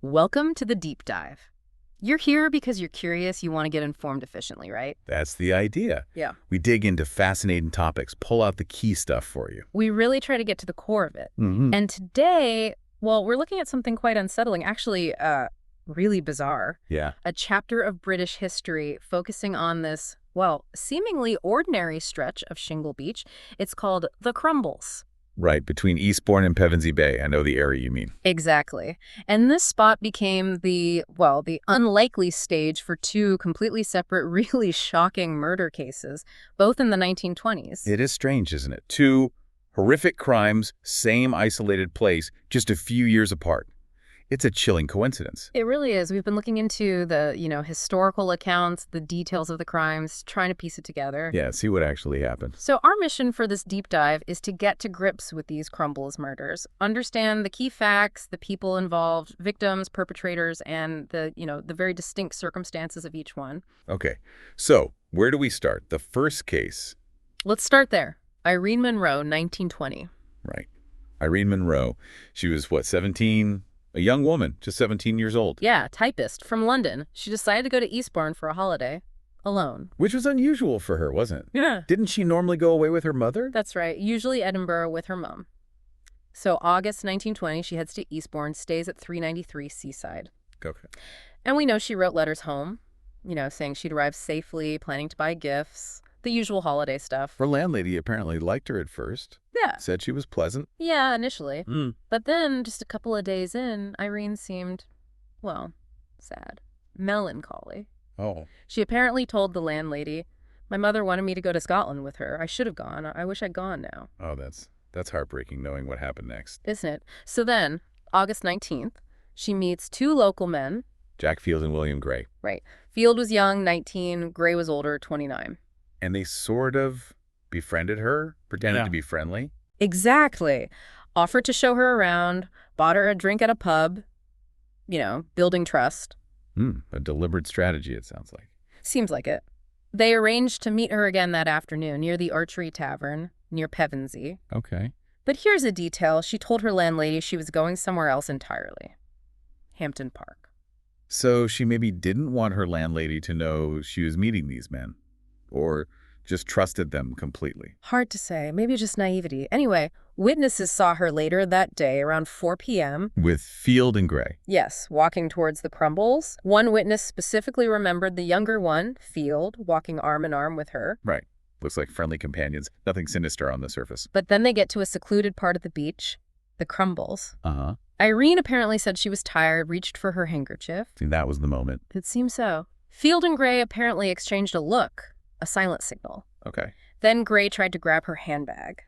Welcome to the deep dive. You're here because you're curious, you want to get informed efficiently, right? That's the idea. Yeah. We dig into fascinating topics, pull out the key stuff for you. We really try to get to the core of it. And today, well, we're looking at something quite unsettling, actually really bizarre. Yeah. A chapter of British history focusing on this, well, seemingly ordinary stretch of Shingle Beach. It's called the Crumbles. Right, between Eastbourne and Pevensey Bay. I know the area you mean. Exactly. And this spot became the unlikely stage for two completely separate, really shocking murder cases, both in the 1920s. It is strange, isn't it? Two horrific crimes, same isolated place, just a few years apart. It's a chilling coincidence. It really is. We've been looking into the, historical accounts, the details of the crimes, trying to piece it together. Yeah, see what actually happened. So our mission for this deep dive is to get to grips with these Crumbles murders, understand the key facts, the people involved, victims, perpetrators, and the very distinct circumstances of each one. Okay, so where do we start? The first case. Let's start there. Irene Munro, 1920. Right. Irene Munro. She was, 17? A young woman, just 17 years old. Yeah, typist from London. She decided to go to Eastbourne for a holiday, alone. Which was unusual for her, wasn't it? Yeah. Didn't she normally go away with her mother? That's right, usually Edinburgh with her mom. So August 1920, she heads to Eastbourne, stays at 393 Seaside. Okay. And we know she wrote letters home, saying she'd arrived safely, planning to buy gifts, the usual holiday stuff. Her landlady apparently liked her at first. Yeah. Said she was pleasant. Yeah, initially. Mm. But then, just a couple of days in, Irene seemed, sad. Melancholy. Oh. She apparently told the landlady, "My mother wanted me to go to Scotland with her. I should have gone. I wish I'd gone now." Oh, that's heartbreaking knowing what happened next. Isn't it? So then, August 19th, she meets two local men. Jack Field and William Gray. Right. Field was young, 19. Gray was older, 29. And they sort of befriended her, pretended to be friendly. Exactly. Offered to show her around, bought her a drink at a pub, building trust. A deliberate strategy, it sounds like. Seems like it. They arranged to meet her again that afternoon near the Archery Tavern, near Pevensey. Okay. But here's a detail. She told her landlady she was going somewhere else entirely. Hampton Park. So she maybe didn't want her landlady to know she was meeting these men. Or just trusted them completely. Hard to say. Maybe just naivety. Anyway, witnesses saw her later that day around 4 p.m. With Field and Gray. Yes, walking towards the Crumbles. One witness specifically remembered the younger one, Field, walking arm in arm with her. Right. Looks like friendly companions. Nothing sinister on the surface. But then they get to a secluded part of the beach, the Crumbles. Uh-huh. Irene apparently said she was tired, reached for her handkerchief. See, that was the moment. It seems so. Field and Gray apparently exchanged a look. A silent signal. Okay. Then Gray tried to grab her handbag.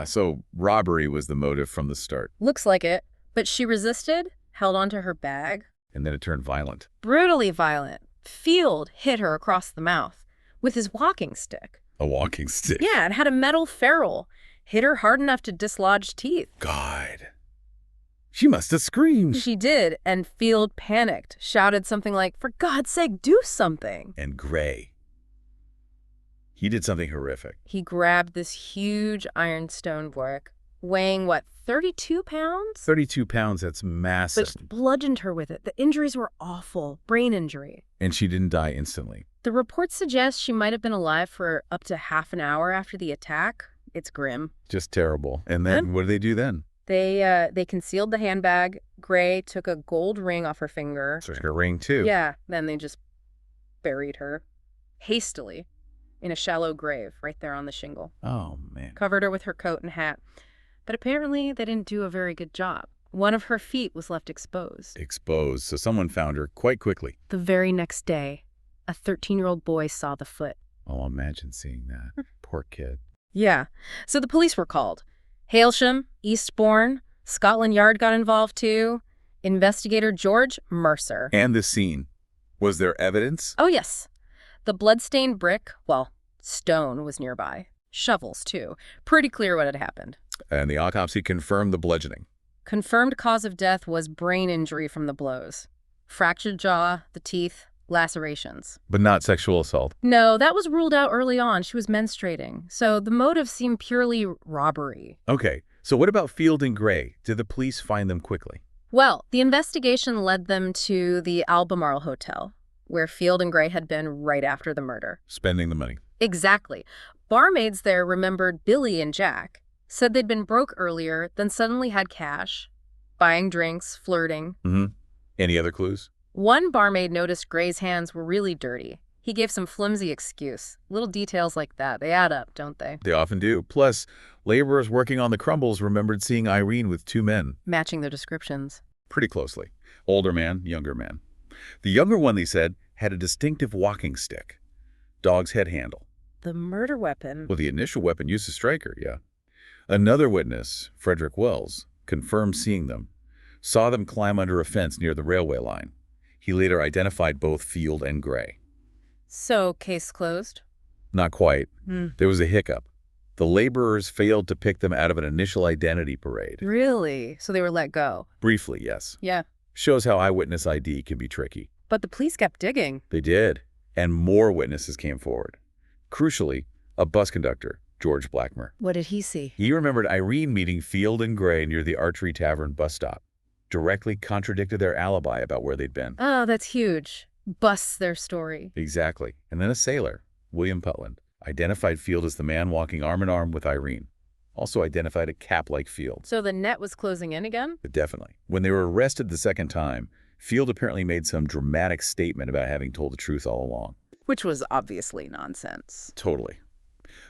So robbery was the motive from the start. Looks like it, but she resisted, held onto her bag. And then it turned violent. Brutally violent. Field hit her across the mouth with his walking stick. A walking stick? Yeah, it had a metal ferrule. Hit her hard enough to dislodge teeth. God. She must have screamed. She did, and Field panicked, shouted something like, "For God's sake, do something." And Gray. He did something horrific. He grabbed this huge ironstone brick, weighing, 32 pounds? 32 pounds, that's massive. But bludgeoned her with it. The injuries were awful. Brain injury. And she didn't die instantly. The reports suggest she might have been alive for up to half an hour after the attack. It's grim. Just terrible. And then what did they do then? They concealed the handbag. Gray took a gold ring off her finger. So her ring too. Yeah, then they just buried her. Hastily. In a shallow grave right there on the shingle. Oh, man. Covered her with her coat and hat. But apparently they didn't do a very good job. One of her feet was left exposed. Exposed, so someone found her quite quickly. The very next day, a 13-year-old boy saw the foot. Oh, imagine seeing that. Poor kid. Yeah. So the police were called. Hailsham, Eastbourne, Scotland Yard got involved too. Investigator George Mercer. And the scene. Was there evidence? Oh, yes. The blood-stained brick, stone was nearby. Shovels, too. Pretty clear what had happened. And the autopsy confirmed the bludgeoning. Confirmed cause of death was brain injury from the blows. Fractured jaw, the teeth, lacerations. But not sexual assault? No, that was ruled out early on. She was menstruating. So the motive seemed purely robbery. Okay, so what about Field and Gray? Did the police find them quickly? Well, the investigation led them to the Albemarle Hotel, where Field and Gray had been right after the murder. Spending the money. Exactly. Barmaids there remembered Billy and Jack, said they'd been broke earlier, then suddenly had cash, buying drinks, flirting. Any other clues? One barmaid noticed Gray's hands were really dirty. He gave some flimsy excuse. Little details like that, they add up, don't they? They often do. Plus, laborers working on the Crumbles remembered seeing Irene with two men. Matching their descriptions. Pretty closely. Older man, younger man. The younger one, they said, had a distinctive walking stick. Dog's head handle. The murder weapon. Well, the initial weapon used to strike her, yeah. Another witness, Frederick Wells, confirmed seeing them. Saw them climb under a fence near the railway line. He later identified both Field and Gray. So, case closed? Not quite. There was a hiccup. The laborers failed to pick them out of an initial identity parade. Really? So they were let go? Briefly, yes. Yeah. Shows how eyewitness ID can be tricky. But the police kept digging. They did. And more witnesses came forward. Crucially, a bus conductor, George Blackmer. What did he see? He remembered Irene meeting Field and Gray near the Archery Tavern bus stop. Directly contradicted their alibi about where they'd been. Oh, that's huge. Busts their story. Exactly. And then a sailor, William Putland, identified Field as the man walking arm in arm with Irene. Also identified a cap like Field. So the net was closing in again? Definitely. When they were arrested the second time, Field apparently made some dramatic statement about having told the truth all along. Which was obviously nonsense. Totally.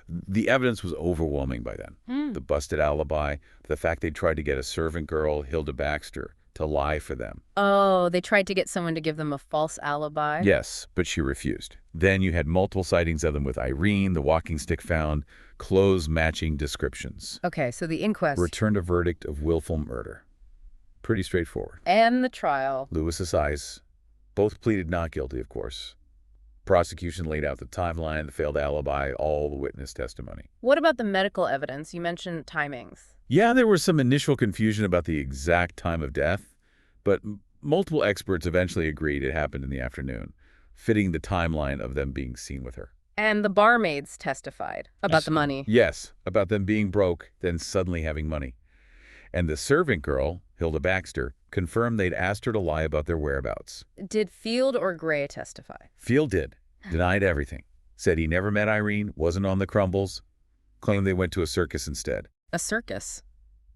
The evidence was overwhelming by then. The busted alibi, the fact they tried to get a servant girl, Hilda Baxter, to lie for them. Oh, they tried to get someone to give them a false alibi? Yes, but she refused. Then you had multiple sightings of them with Irene, the walking stick found, clothes matching descriptions. Okay, so the inquest. Returned a verdict of willful murder. Pretty straightforward. And the trial. Lewis's eyes. Both pleaded not guilty, of course. Prosecution laid out the timeline, the failed alibi, all the witness testimony. What about the medical evidence? You mentioned timings. Yeah, there was some initial confusion about the exact time of death, but multiple experts eventually agreed it happened in the afternoon, fitting the timeline of them being seen with her. And the barmaids testified about the money. Yes, about them being broke, then suddenly having money. And the servant girl, Hilda Baxter, confirmed they'd asked her to lie about their whereabouts. Did Field or Gray testify? Field did. Denied everything. Said he never met Irene, wasn't on the Crumbles. Claimed they went to a circus instead. A circus?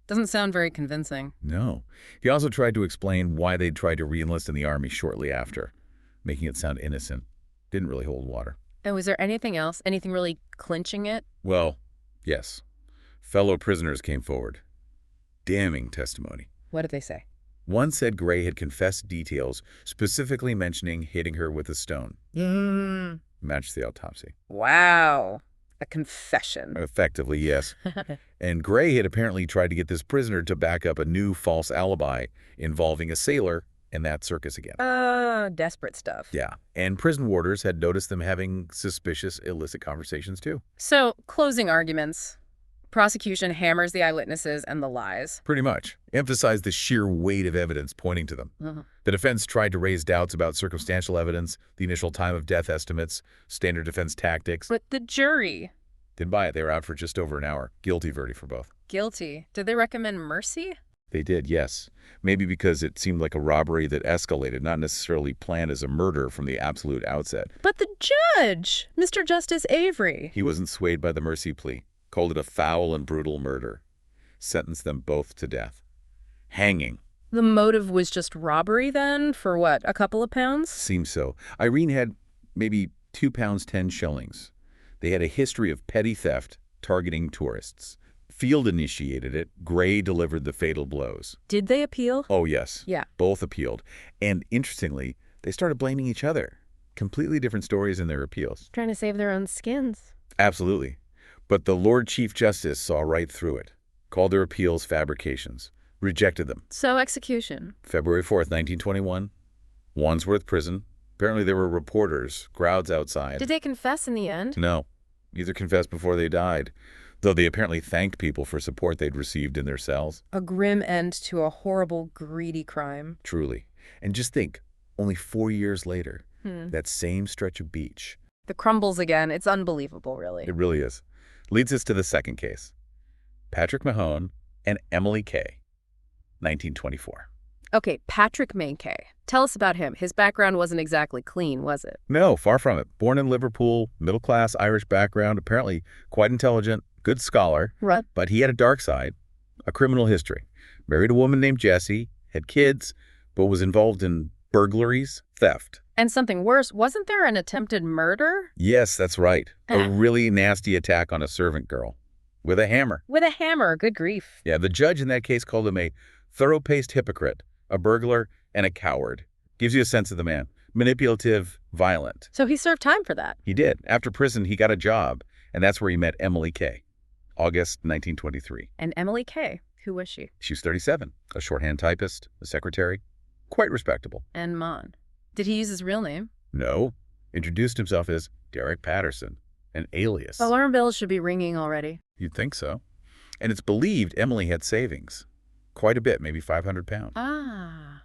Doesn't sound very convincing. No. He also tried to explain why they'd tried to re-enlist in the army shortly after, making it sound innocent. Didn't really hold water. And was there anything else? Anything really clinching it? Well, yes. Fellow prisoners came forward. Damning testimony. What did they say? One said Gray had confessed details, specifically mentioning hitting her with a stone. Matched the autopsy. Wow. A confession. Effectively, yes. And Gray had apparently tried to get this prisoner to back up a new false alibi involving a sailor and that circus again. Desperate stuff. Yeah. And prison warders had noticed them having suspicious, illicit conversations, too. So, closing arguments. Prosecution hammers the eyewitnesses and the lies. Pretty much. Emphasized the sheer weight of evidence pointing to them. The defense tried to raise doubts about circumstantial evidence, the initial time of death estimates, standard defense tactics. But the jury? Didn't buy it. They were out for just over an hour. Guilty verdict for both. Guilty. Did they recommend mercy? They did, yes. Maybe because it seemed like a robbery that escalated, not necessarily planned as a murder from the absolute outset. But the judge, Mr. Justice Avery. He wasn't swayed by the mercy plea. Called it a foul and brutal murder. Sentenced them both to death. Hanging. The motive was just robbery then? For what, a couple of pounds? Seems so. Irene had maybe 2 pounds 10 shillings. They had a history of petty theft targeting tourists. Field initiated it. Gray delivered the fatal blows. Did they appeal? Oh, yes. Yeah. Both appealed. And interestingly, they started blaming each other. Completely different stories in their appeals. Trying to save their own skins. Absolutely. But the Lord Chief Justice saw right through it. Called their appeals fabrications. Rejected them. So execution. February 4th, 1921. Wandsworth Prison. Apparently there were reporters, crowds outside. Did they confess in the end? No. Either confessed before they died, though they apparently thanked people for support they'd received in their cells. A grim end to a horrible, greedy crime. Truly. And just think, only 4 years later, that same stretch of beach. The Crumbles again. It's unbelievable, really. It really is. Leads us to the second case. Patrick Mahone and Emily Kaye, 1924. Okay, Patrick Mankay. Tell us about him. His background wasn't exactly clean, was it? No, far from it. Born in Liverpool, middle-class Irish background, apparently quite intelligent, good scholar. Right. But he had a dark side, a criminal history. Married a woman named Jessie, had kids, but was involved in burglaries, theft. And something worse, wasn't there an attempted murder? Yes, that's right. A really nasty attack on a servant girl. With a hammer. With a hammer, good grief. Yeah, the judge in that case called him a thorough-paced hypocrite, a burglar, and a coward. Gives you a sense of the man. Manipulative, violent. So he served time for that. He did. After prison, he got a job, and that's where he met Emily Kaye, August 1923. And Emily Kaye, who was she? She was 37, a shorthand typist, a secretary. Quite respectable. And Mon. Did he use his real name? No. Introduced himself as Derek Patterson, an alias. Alarm bells should be ringing already. You'd think so. And it's believed Emily had savings. Quite a bit, maybe 500 pounds. Ah,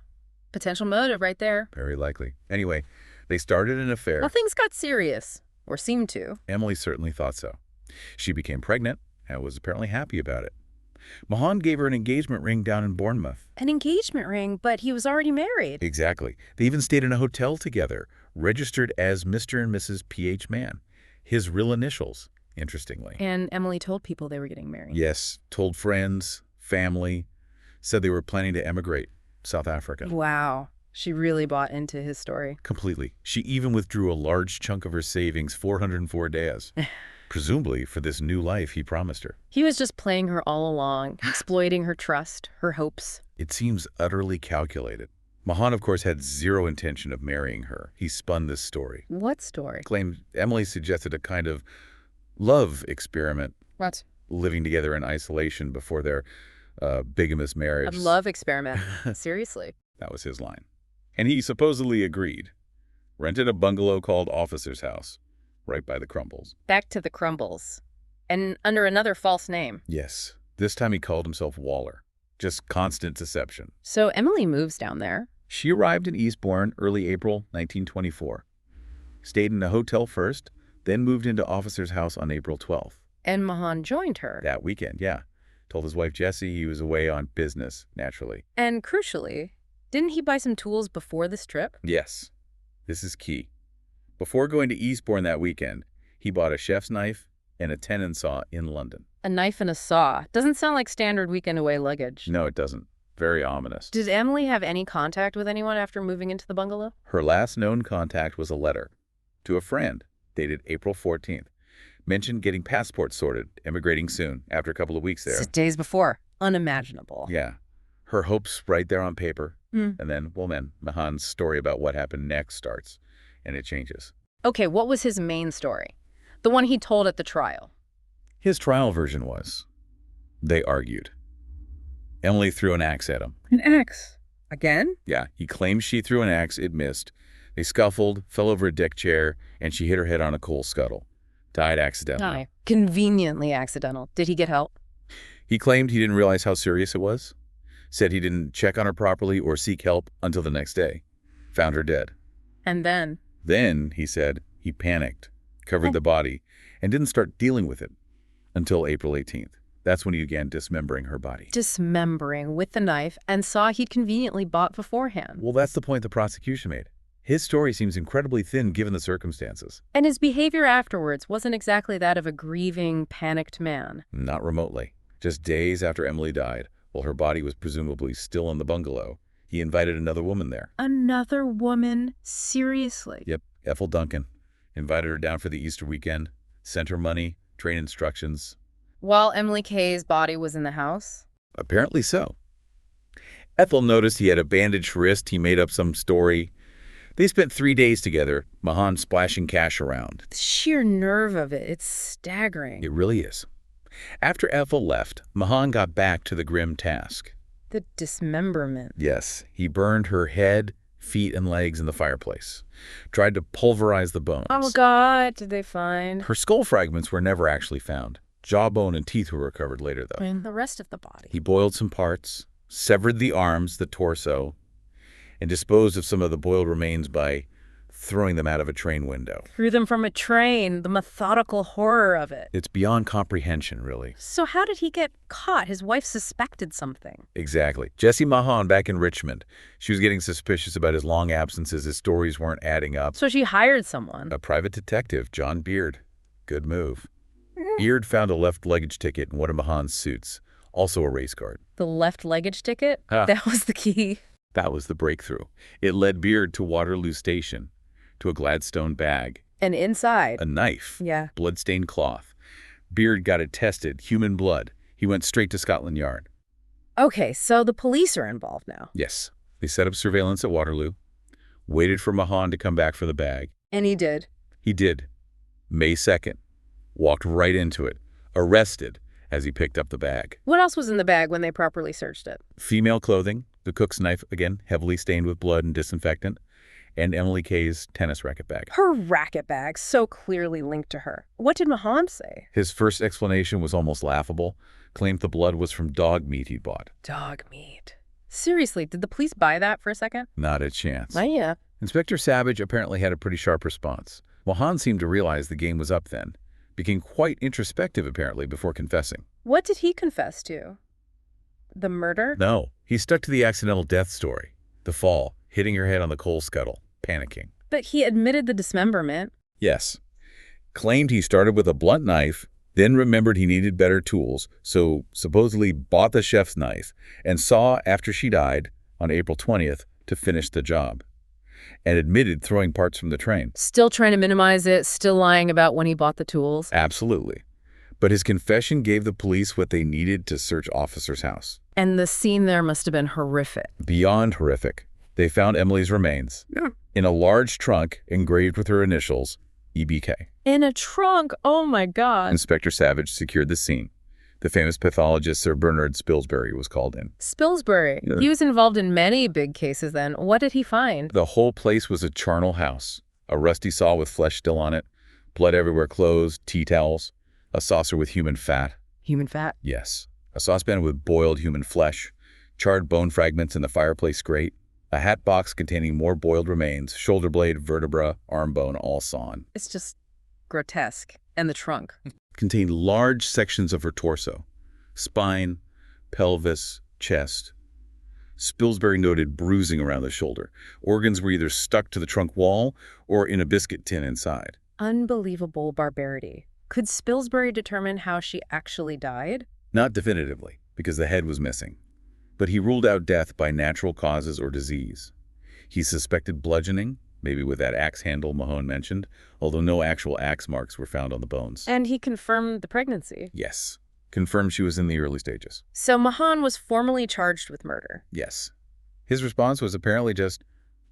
potential motive right there. Very likely. Anyway, they started an affair. Well, things got serious, or seemed to. Emily certainly thought so. She became pregnant and was apparently happy about it. Mahan gave her an engagement ring down in Bournemouth. An engagement ring, but he was already married. Exactly. They even stayed in a hotel together, registered as Mr. and Mrs. P.H. Mann. His real initials, interestingly. And Emily told people they were getting married. Yes, told friends, family, said they were planning to emigrate, South Africa. Wow. She really bought into his story. Completely. She even withdrew a large chunk of her savings 404 days. Presumably for this new life he promised her. He was just playing her all along, exploiting her trust, her hopes. It seems utterly calculated. Mahan, of course, had zero intention of marrying her. He spun this story. What story? Claimed Emily suggested a kind of love experiment. What? Living together in isolation before their bigamous marriage. A love experiment. Seriously. That was his line. And he supposedly agreed. Rented a bungalow called Officer's House, right by the Crumbles. Back to the Crumbles. And under another false name. Yes. This time he called himself Waller. Just constant deception. So Emily moves down there. She arrived in Eastbourne early April 1924. Stayed in a hotel first, then moved into Officer's House on April 12th. And Mahan joined her. That weekend, yeah. Told his wife Jessie he was away on business, naturally. And crucially, didn't he buy some tools before this trip? Yes. This is key. Before going to Eastbourne that weekend, he bought a chef's knife and a tenon saw in London. A knife and a saw. Doesn't sound like standard weekend away luggage. No, it doesn't. Very ominous. Did Emily have any contact with anyone after moving into the bungalow? Her last known contact was a letter to a friend dated April 14th. Mentioned getting passports sorted, emigrating soon, after a couple of weeks there. Days before. Unimaginable. Yeah. Her hopes right there on paper. Mm. And then, well then, Mahan's story about what happened next starts, and it changes. Okay, what was his main story? The one he told at the trial. His trial version was, they argued. Emily threw an axe at him. An axe? Again? Yeah, he claims she threw an axe, it missed. They scuffled, fell over a deck chair, and she hit her head on a coal scuttle. Died accidentally. Aye. Conveniently accidental. Did he get help? He claimed he didn't realize how serious it was. Said he didn't check on her properly or seek help until the next day. Found her dead. And then? Then, he said, he panicked, covered the body, and didn't start dealing with it until April 18th. That's when he began dismembering her body. Dismembering with the knife and saw he'd conveniently bought beforehand. Well, that's the point the prosecution made. His story seems incredibly thin given the circumstances. And his behavior afterwards wasn't exactly that of a grieving, panicked man. Not remotely. Just days after Emily died, while her body was presumably still in the bungalow, he invited another woman there. Another woman? Seriously? Yep, Ethel Duncan. Invited her down for the Easter weekend, sent her money, train instructions. While Emily Kaye's body was in the house? Apparently so. Ethel noticed he had a bandaged wrist. He made up some story. They spent 3 days together, Mahan splashing cash around. The sheer nerve of it, it's staggering. It really is. After Ethel left, Mahan got back to the grim task. The dismemberment. Yes, he burned her head, feet, and legs in the fireplace. Tried to pulverize the bones. Oh, God, did they find? Her skull fragments were never actually found. Jawbone and teeth were recovered later, though. And the rest of the body. He boiled some parts, severed the arms, the torso, and disposed of some of the boiled remains by throwing them out of a train window. Threw them from a train, the methodical horror of it. It's beyond comprehension, really. So how did he get caught? His wife suspected something. Exactly. Jessie Mahon back in Richmond. She was getting suspicious about his long absences. His stories weren't adding up. So she hired someone. A private detective, John Beard. Good move. Beard found a left luggage ticket in one of Mahon's suits, also a race card. The left luggage ticket? Huh. That was the key. That was the breakthrough. It led Beard to Waterloo Station, to a Gladstone bag, And inside. a knife, Yeah. blood-stained cloth. Beard got it tested, human blood. He went straight to Scotland Yard. Okay, so the police are involved now. Yes, they set up surveillance at Waterloo, waited for Mahon to come back for the bag. And he did. He did. May 2nd. Walked right into it, arrested as he picked up the bag. What else was in the bag when they properly searched it? Female clothing, the cook's knife, again, heavily stained with blood and disinfectant, and Emily Kaye's tennis racket bag. Her racket bag, so clearly linked to her. What did Mahon say? His first explanation was almost laughable, claimed the blood was from dog meat he'd bought. Dog meat. Seriously, did the police buy that for a second? Not a chance. Yeah. Inspector Savage apparently had a pretty sharp response. Mahon seemed to realize the game was up then, became quite introspective apparently before confessing. What did he confess to? The murder? No, he stuck to the accidental death story. The fall, hitting her head on the coal scuttle, panicking. But he admitted the dismemberment. Yes. Claimed he started with a blunt knife, then remembered he needed better tools, so supposedly bought the chef's knife and saw after she died on April 20th to finish the job. And admitted throwing parts from the train. Still trying to minimize it, still lying about when he bought the tools. Absolutely. But his confession gave the police what they needed to search Officer's house. And the scene there must have been horrific. Beyond horrific. They found Emily's remains. Yeah. In a large trunk engraved with her initials, EBK. In a trunk? Oh my God. Inspector Savage secured the scene. The famous pathologist Sir Bernard Spilsbury was called in. Spilsbury. Yeah. He was involved in many big cases then. What did he find? The whole place was a charnel house. A rusty saw with flesh still on it, blood everywhere, clothes, tea towels, a saucer with human fat. Human fat? Yes. A saucepan with boiled human flesh, charred bone fragments in the fireplace grate, a hat box containing more boiled remains, shoulder blade, vertebra, arm bone, all sawn. It's just grotesque. And the trunk. Contained large sections of her torso, spine, pelvis, chest. Spilsbury noted bruising around the shoulder. Organs were either stuck to the trunk wall or in a biscuit tin inside. Unbelievable barbarity. Could Spilsbury determine how she actually died? Not definitively, because the head was missing. But he ruled out death by natural causes or disease. He suspected bludgeoning, maybe with that axe handle Mahon mentioned, although no actual axe marks were found on the bones. And he confirmed the pregnancy. Yes. Confirmed she was in the early stages. So Mahon was formally charged with murder. Yes. His response was apparently just,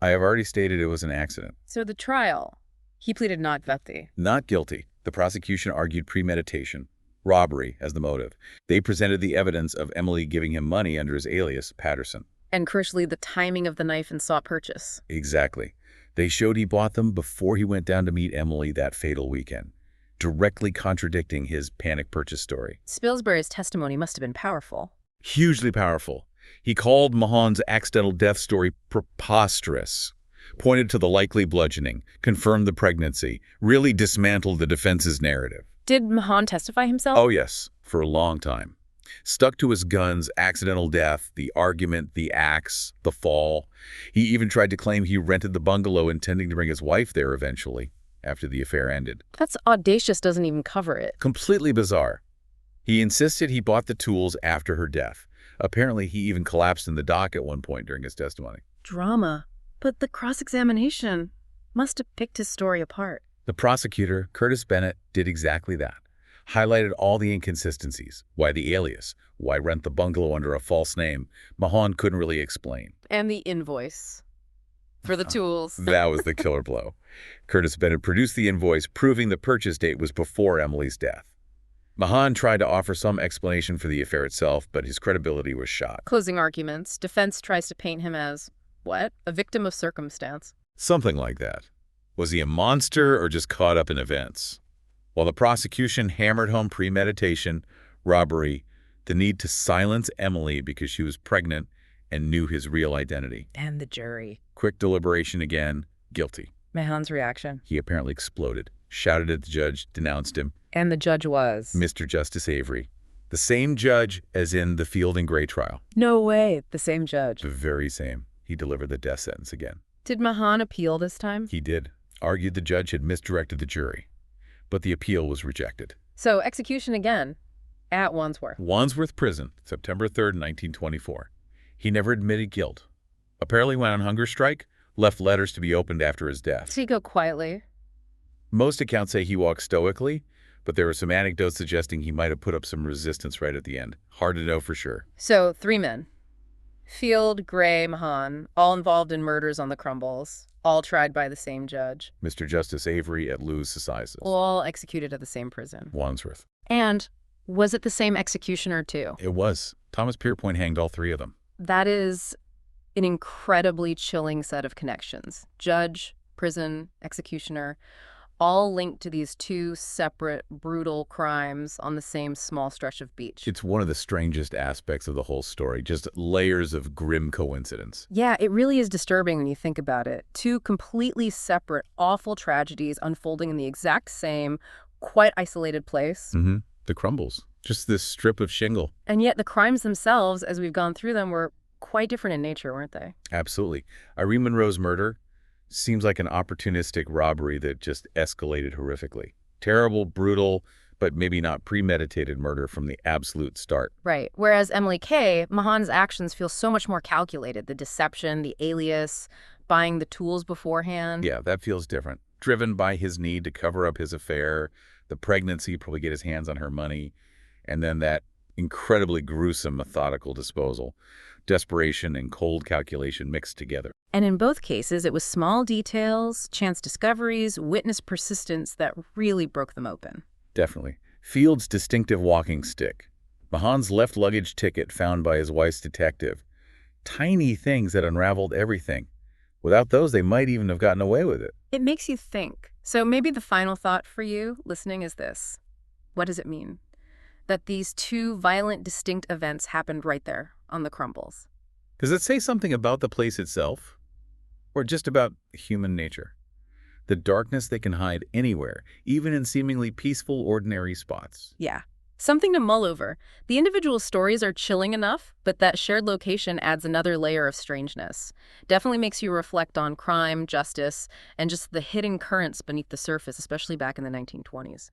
I have already stated it was an accident. So the trial, he pleaded not guilty. Not guilty. The prosecution argued premeditation, robbery as the motive. They presented the evidence of Emily giving him money under his alias, Patterson. And crucially, the timing of the knife and saw purchase. Exactly. They showed he bought them before he went down to meet Emily that fatal weekend, directly contradicting his panic purchase story. Spilsbury's testimony must have been powerful. Hugely powerful. He called Mahon's accidental death story preposterous, pointed to the likely bludgeoning, confirmed the pregnancy, really dismantled the defense's narrative. Did Mahon testify himself? Oh, yes, for a long time. Stuck to his guns, accidental death, the argument, the axe, the fall. He even tried to claim he rented the bungalow intending to bring his wife there eventually, after the affair ended. That's audacious, doesn't even cover it. Completely bizarre. He insisted he bought the tools after her death. Apparently, he even collapsed in the dock at one point during his testimony. Drama. But the cross-examination must have picked his story apart. The prosecutor, Curtis Bennett, did exactly that. Highlighted all the inconsistencies. Why the alias? Why rent the bungalow under a false name? Mahon couldn't really explain. And the invoice for the tools. That was the killer blow. Curtis Bennett produced the invoice proving the purchase date was before Emily's death. Mahon tried to offer some explanation for the affair itself, but his credibility was shot. Closing arguments. Defense tries to paint him as, what? A victim of circumstance. Something like that. Was he a monster or just caught up in events? While the prosecution hammered home premeditation, robbery, the need to silence Emily because she was pregnant and knew his real identity. And the jury. Quick deliberation again, guilty. Mahan's reaction. He apparently exploded, shouted at the judge, denounced him. And the judge was? Mr. Justice Avery. The same judge as in the Field and Gray trial. No way. The same judge. The very same. He delivered the death sentence again. Did Mahan appeal this time? He did. Argued the judge had misdirected the jury. But the appeal was rejected. So execution again at Wandsworth. Wandsworth Prison, September 3rd, 1924. He never admitted guilt. Apparently went on hunger strike, left letters to be opened after his death. Did he go quietly? Most accounts say he walked stoically, but there were some anecdotes suggesting he might have put up some resistance right at the end. Hard to know for sure. So 3 men. Field, Gray, Mahan, all involved in murders on the Crumbles, all tried by the same judge. Mr. Justice Avery at Lewes Assizes. All executed at the same prison. Wandsworth. And was it the same executioner too? It was. Thomas Pierpoint hanged all 3 of them. That is an incredibly chilling set of connections. Judge, prison, executioner, all linked to these 2 separate, brutal crimes on the same small stretch of beach. It's one of the strangest aspects of the whole story, just layers of grim coincidence. Yeah, it really is disturbing when you think about it. 2 completely separate, awful tragedies unfolding in the exact same, quite isolated place. The Crumbles. Just this strip of shingle. And yet the crimes themselves, as we've gone through them, were quite different in nature, weren't they? Absolutely. Irene Munro's murder seems like an opportunistic robbery that just escalated horrifically. Terrible, brutal, but maybe not premeditated murder from the absolute start. Right. Whereas Emily Kaye, Mahan's actions feel so much more calculated. The deception, the alias, buying the tools beforehand. Yeah, that feels different. Driven by his need to cover up his affair, the pregnancy, probably get his hands on her money, and then that incredibly gruesome methodical disposal. Desperation and cold calculation mixed together. And in both cases, it was small details, chance discoveries, witness persistence that really broke them open. Definitely. Field's distinctive walking stick. Mahan's left luggage ticket found by his wife's detective. Tiny things that unraveled everything. Without those, they might even have gotten away with it. It makes you think. So maybe the final thought for you listening is this. What does it mean? That these 2 violent, distinct events happened right there on the Crumbles. Does it say something about the place itself? Or just about human nature? The darkness they can hide anywhere, even in seemingly peaceful, ordinary spots. Yeah. Something to mull over. The individual stories are chilling enough, but that shared location adds another layer of strangeness. Definitely makes you reflect on crime, justice, and just the hidden currents beneath the surface, especially back in the 1920s.